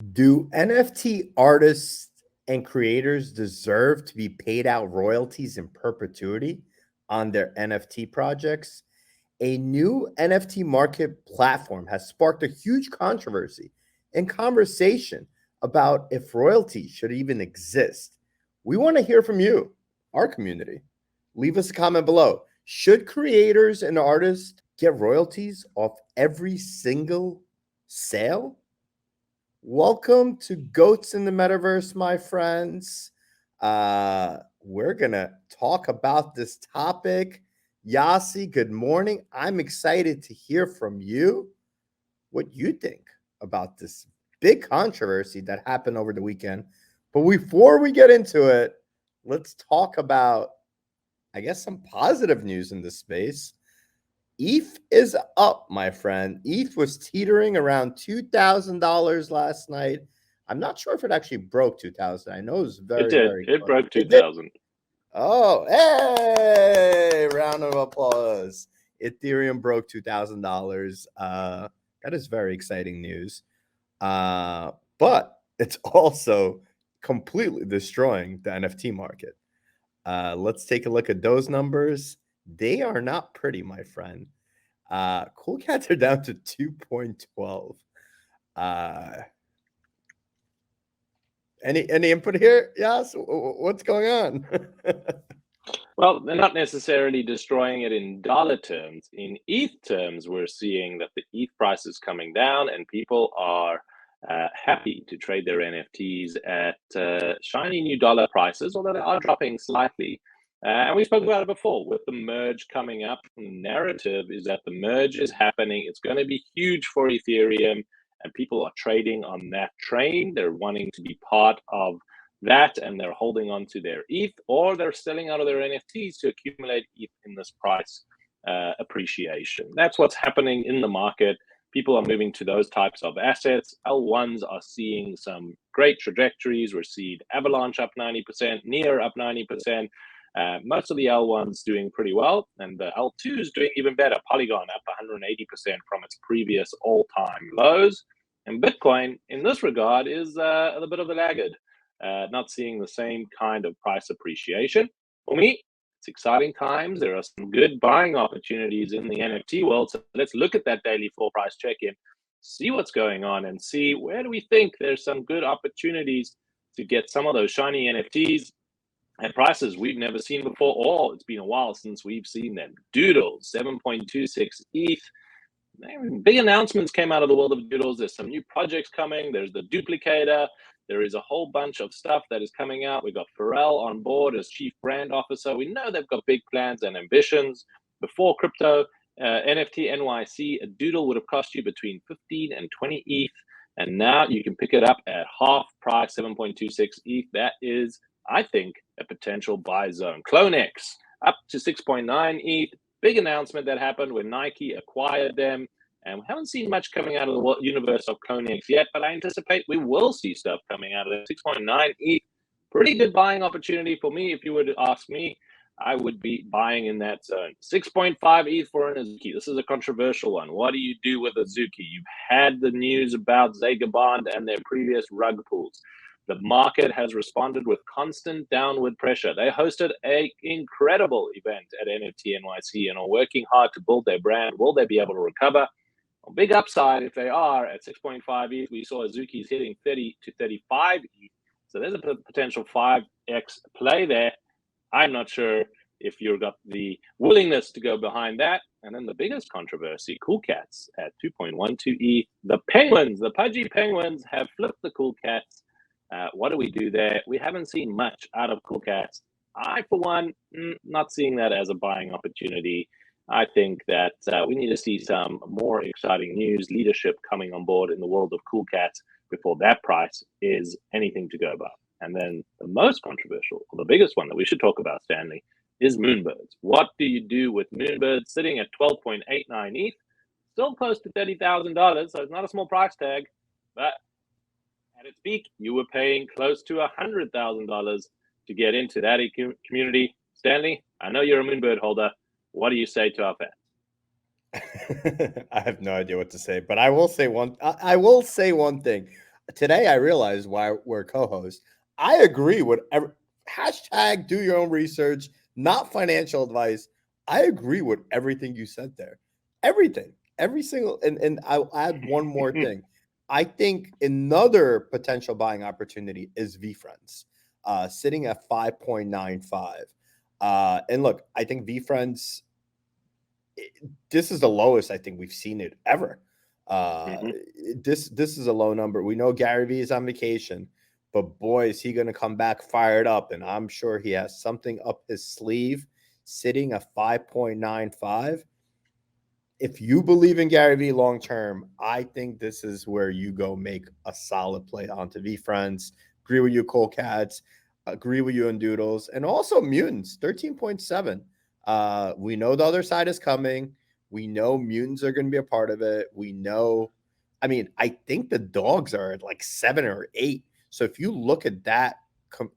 Do NFT artists and creators deserve to be paid out royalties in perpetuity on their NFT projects? A new NFT market platform has sparked a huge controversy and conversation about if royalties should even exist. We want to hear from you, our community. Leave us a comment below. Should creators and artists get royalties off every single sale? Welcome to Goats in the Metaverse, my friends. We're going to talk about this topic. Yasi, good morning. I'm excited to hear from you what you think about this big controversy that happened over the weekend. But before we get into it, let's talk about, I guess, some positive news in this space. ETH is up, my friend. ETH was teetering around $2,000 last night. I'm not sure if it actually broke 2,000. I know it was very, very It close. broke 2,000. Oh, hey! Round of applause. Ethereum broke $2,000. That is very exciting news. But it's also completely destroying the NFT market. Let's take a look at those numbers. They are not pretty, my friend. Cool Cats are down to 2.12. Any input here? Yes. What's going on? Well, they're not necessarily destroying it in dollar terms. In ETH terms, we're seeing that the ETH price is coming down and people are happy to trade their NFTs at shiny new dollar prices, although they are dropping slightly. And we spoke about it before with the merge coming up. The narrative is that the merge is happening. It's going to be huge for Ethereum, and people are trading on that train. They're wanting to be part of that, and they're holding on to their ETH, or they're selling out of their NFTs to accumulate ETH in this price appreciation. That's what's happening in the market. People are moving to those types of assets. L1s are seeing some great trajectories. We're seeing Avalanche up 90%, Near up 90%. Most of the L1s doing pretty well, and the L2 is doing even better. Polygon up 180% from its previous all-time lows. And Bitcoin, in this regard, is a bit of a laggard, not seeing the same kind of price appreciation. For me, it's exciting times. There are some good buying opportunities in the NFT world. So let's look at that daily floor price check-in, see what's going on, and see where do we think there's some good opportunities to get some of those shiny NFTs at prices we've never seen before. Or it's been a while since we've seen them. Doodles, 7.26 ETH. Big announcements came out of the world of Doodles. There's some new projects coming. There's the duplicator. There is a whole bunch of stuff that is coming out. We've got Pharrell on board as chief brand officer. We know they've got big plans and ambitions. Before crypto, NFT NYC, a Doodle would have cost you between 15 and 20 ETH. And now you can pick it up at half price, 7.26 ETH. That is, I think, a potential buy zone. CloneX up to 6.9 ETH. Big announcement that happened when Nike acquired them. And we haven't seen much coming out of the universe of CloneX yet, but I anticipate we will see stuff coming out of it. 6.9 ETH, pretty good buying opportunity for me. If you were to ask me, I would be buying in that zone. 6.5 ETH for an Azuki. This is a controversial one. What do you do with Azuki? You've had the news about Vagabond and their previous rug pulls. The market has responded with constant downward pressure. They hosted an incredible event at NFT NYC and are working hard to build their brand. Will they be able to recover? A big upside if they are at 6.5 ETH. We saw Azuki's hitting 30 to 35 ETH. So there's a potential 5x play there. I'm not sure if you've got the willingness to go behind that. And then the biggest controversy, Cool Cats at 2.12 ETH. The Penguins, the pudgy Penguins have flipped the Cool Cats. What do we do there? We haven't seen much out of Cool Cats. I, for one, not seeing that as a buying opportunity. I think that we need to see some more exciting news, leadership coming on board in the world of Cool Cats before that price is anything to go above. And then the most controversial, or the biggest one that we should talk about, Stanley, is Moonbirds. What do you do with Moonbirds sitting at 12.89 ETH? Still close to $30,000, so it's not a small price tag, but at its peak, you were paying close to $100,000 to get into that community. Stanley, I know you're a Moonbird holder. What do you say to our fans? I have no idea what to say, but I will say one thing. today I realized why we're co-hosts. I agree with hashtag do your own research, not financial advice. I agree with everything you said there. Everything, every single, and I'll add one more thing. I think another potential buying opportunity is VFriends, sitting at 5.95. And look, I think VFriends, this is the lowest I think we've seen it ever. Mhm. This is a low number. We know Gary Vee is on vacation, but boy, is he going to come back fired up, and I'm sure he has something up his sleeve. Sitting at 5.95. If you believe in Gary Vee long term, I think this is where you go make a solid play onto VFriends. Agree with you, Cole Cats. Agree with you on Doodles. And also Mutants, 13.7. We know the other side is coming. We know Mutants are going to be a part of it. We know, I mean, I think the dogs are at like 7 or 8. So if you look at that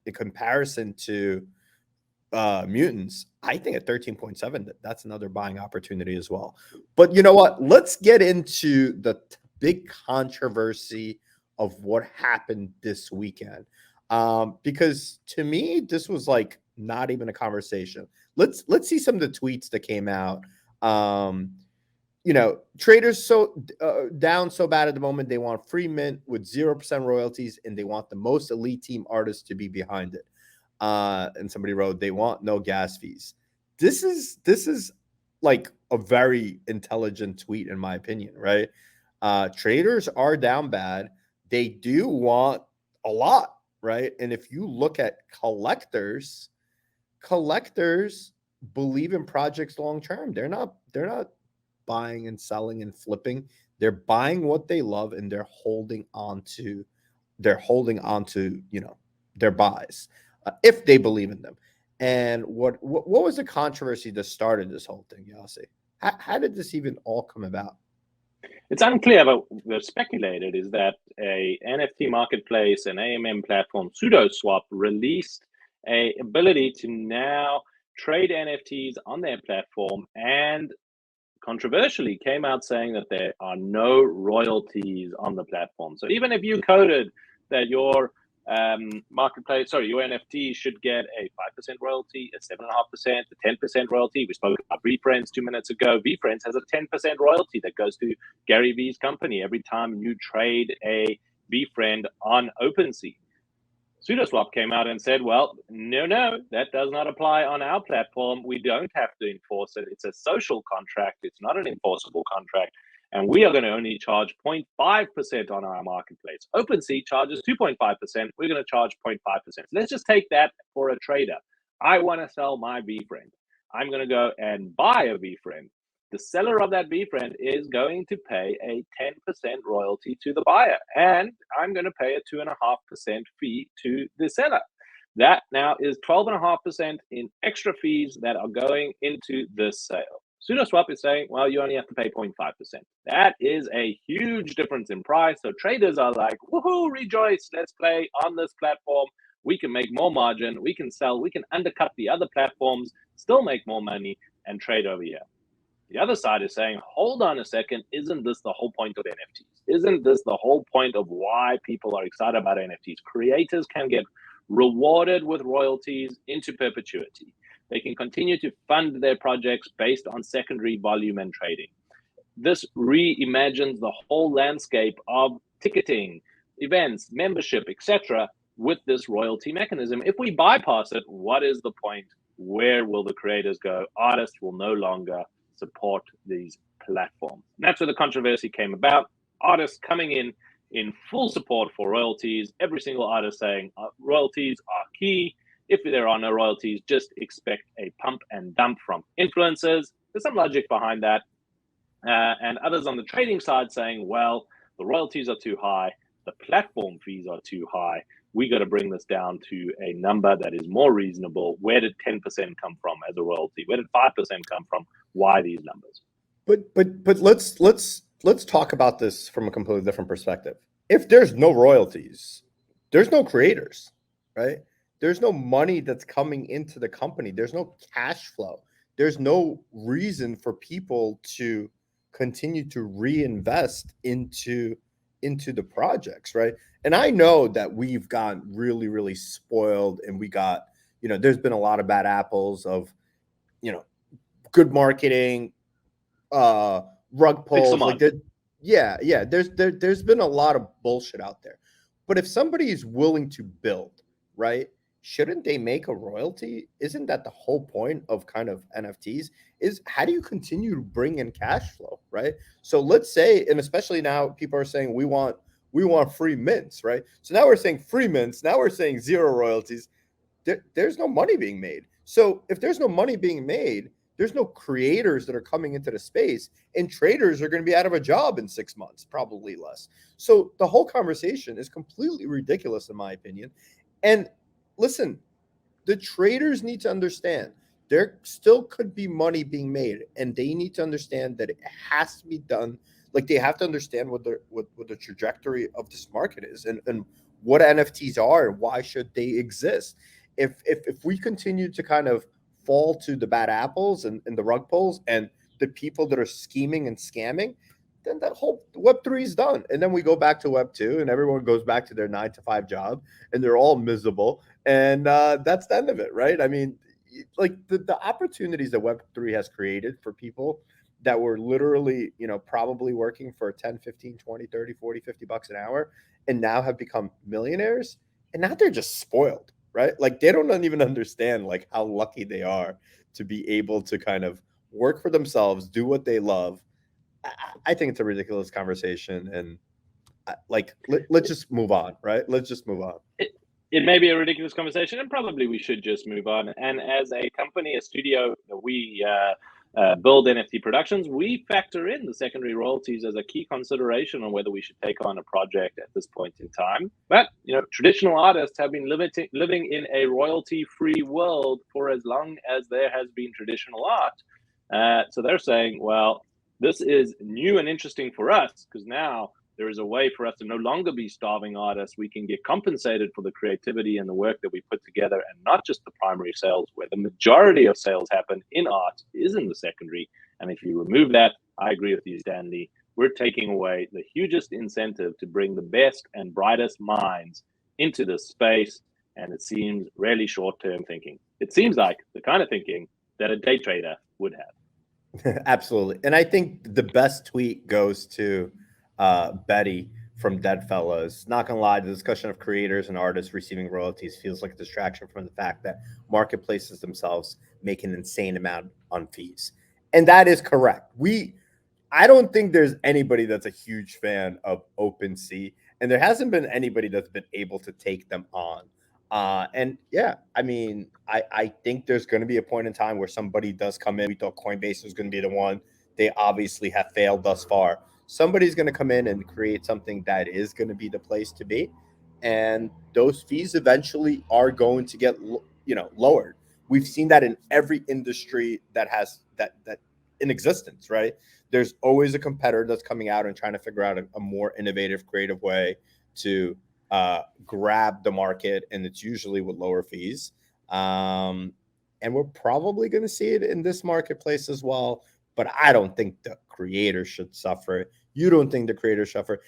in comparison to Mutants, I think at 13.7, that's another buying opportunity as well. But you know what? Let's get into the big controversy of what happened this weekend. Because to me, this was like not even a conversation. Let's see some of the tweets that came out. Traders down so bad at the moment, they want free mint with 0% royalties, and they want the most elite team artists to be behind it. And somebody wrote, they want no gas fees. This is like a very intelligent tweet, in my opinion, right? Traders are down bad. They do want a lot, right? And if you look at collectors believe in projects long term. They're not buying and selling and flipping. They're buying what they love, and they're holding on to their buys, if they believe in them. And what was the controversy that started this whole thing, Yossi? How did this even all come about? It's unclear, but what's speculated is that a NFT marketplace and AMM platform, SudoSwap, released a ability to now trade NFTs on their platform, and controversially came out saying that there are no royalties on the platform. So even if you coded that your your NFT should get a 5% royalty, a 7.5%, a 10% royalty. We spoke about VFriends 2 minutes ago. VFriends has a 10% royalty that goes to Gary Vee's company every time you trade a VFriend on OpenSea. SudoSwap came out and said, well, no, that does not apply on our platform. We don't have to enforce it. It's a social contract. It's not an enforceable contract. And we are going to only charge 0.5% on our marketplace. OpenSea charges 2.5%. We're going to charge 0.5%. Let's just take that for a trader. I want to sell my VFriend. I'm going to go and buy a VFriend. The seller of that VFriend is going to pay a 10% royalty to the buyer, and I'm going to pay a 2.5% fee to the seller. That now is 12.5% in extra fees that are going into this sale. SudoSwap is saying, well, you only have to pay 0.5%. That is a huge difference in price. So traders are like, woohoo, rejoice, let's play on this platform. We can make more margin, we can sell, we can undercut the other platforms, still make more money, and trade over here. The other side is saying, hold on a second, isn't this the whole point of NFTs? Isn't this the whole point of why people are excited about NFTs? Creators can get rewarded with royalties into perpetuity. They can continue to fund their projects based on secondary volume and trading. This reimagines the whole landscape of ticketing, events, membership, etc., with this royalty mechanism. If we bypass it, what is the point? Where will the creators go? Artists will no longer support these platforms. And that's where the controversy came about. Artists coming in full support for royalties. Every single artist saying royalties are key. If there are no royalties, just expect a pump and dump from influencers. There's some logic behind that. And others on the trading side saying, well, the royalties are too high, the platform fees are too high. We got to bring this down to a number that is more reasonable. Where did 10% come from as a royalty? Where did 5% come from? Why these numbers? But let's talk about this from a completely different perspective. If there's no royalties, there's no creators, right? There's no money that's coming into the company. There's no cash flow. There's no reason for people to continue to reinvest into into the projects, right? And I know that we've gotten really, really spoiled, and we got, there's been a lot of bad apples of, good marketing, rug Pick some pulls, like on. that. Yeah. There's been a lot of bullshit out there. But if somebody is willing to build, right, shouldn't they make a royalty? Isn't that the whole point of kind of NFTs? Is how do you continue to bring in cash flow, right? So let's say, and especially now people are saying we want free mints, right? So now we're saying free mints, now we're saying zero royalties. There's no money being made. So if there's no money being made, there's no creators that are coming into the space, and traders are going to be out of a job in 6 months, probably less. So the whole conversation is completely ridiculous, in my opinion. And listen, the traders need to understand there still could be money being made, and they need to understand that it has to be done. Like, they have to understand what the trajectory of this market is, and what NFTs are and why should they exist. If we continue to kind of fall to the bad apples and the rug pulls and the people that are scheming and scamming, then that whole Web3 is done. And then we go back to Web2, and everyone goes back to their 9 to 5 job, and they're all miserable. And that's the end of it, right? I mean, like the opportunities that Web3 has created for people that were literally, probably working for 10, 15, 20, 30, 40, 50 bucks an hour, and now have become millionaires. And now they're just spoiled, right? Like, they don't even understand like how lucky they are to be able to kind of work for themselves, do what they love. I think it's a ridiculous conversation, and let's just move on, right? Let's just move on. It may be a ridiculous conversation, and probably we should just move on. And as a company, a studio, we build NFT productions. We factor in the secondary royalties as a key consideration on whether we should take on a project at this point in time. But traditional artists have been living in a royalty-free world for as long as there has been traditional art. So they're saying, well, this is new and interesting for us because now there is a way for us to no longer be starving artists. We can get compensated for the creativity and the work that we put together, and not just the primary sales, where the majority of sales happen in art is in the secondary. And if you remove that, I agree with you, Stanley, we're taking away the hugest incentive to bring the best and brightest minds into this space. And it seems really short-term thinking. It seems like the kind of thinking that a day trader would have. Absolutely. And I think the best tweet goes to Betty from Deadfellas. Not gonna lie, the discussion of creators and artists receiving royalties feels like a distraction from the fact that marketplaces themselves make an insane amount on fees. And that is correct. I don't think there's anybody that's a huge fan of OpenSea, and there hasn't been anybody that's been able to take them on. And yeah, I mean, I think there's going to be a point in time where somebody does come in. We thought Coinbase was going to be the one. They obviously have failed thus far. Somebody's going to come in and create something that is going to be the place to be, and those fees eventually are going to get lowered. We've seen that in every industry that has that in existence, right? There's always a competitor that's coming out and trying to figure out a more innovative, creative way to grab the market, and it's usually with lower fees. And we're probably going to see it in this marketplace as well. But I don't think the creators should suffer. You don't think the creators suffer.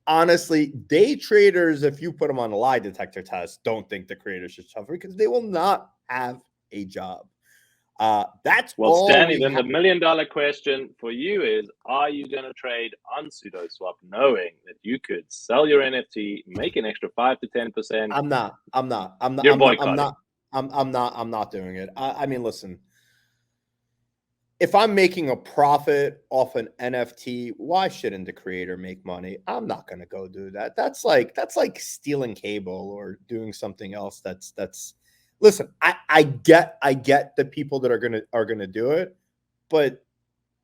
Honestly, day traders, if you put them on a lie detector test, don't think the creators should suffer because they will not have a job. That's well, all. Stanley, then the $1 million question for you is: are you going to trade on SudoSwap, knowing that you could sell your NFT, make an extra 5 to 10%? I'm not. You're boycotting. I'm not doing it. I mean, listen. If I'm making a profit off an NFT, why shouldn't the creator make money? I'm not going to go do that. That's like stealing cable or doing something else. That's listen, I get the people that are going to do it, but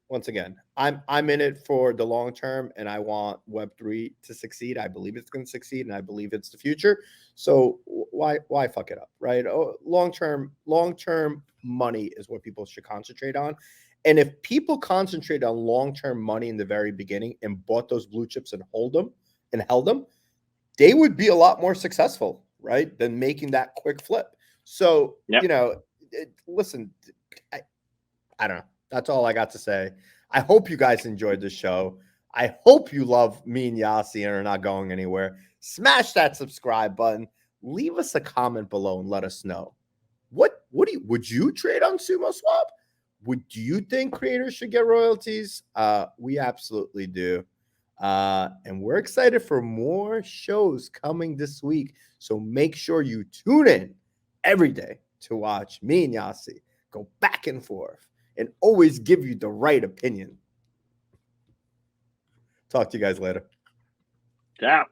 once again, I'm in it for the long term, and I want Web3 to succeed. I believe it's going to succeed, and I believe it's the future. So why fuck it up, right? Oh, long term money is what people should concentrate on. And if people concentrate on long term money in the very beginning and bought those blue chips and held them, they would be a lot more successful, right, than making that quick flip. So listen, I don't know. That's all I got to say. I hope you guys enjoyed the show. I hope you love me and Yasi and are not going anywhere. Smash that subscribe button. Leave us a comment below and let us know. Would you trade on Sumo Swap? Do you think creators should get royalties? We absolutely do. And we're excited for more shows coming this week. So make sure you tune in every day to watch me and Yasi go back and forth and always give you the right opinion. Talk to you guys later. Yeah.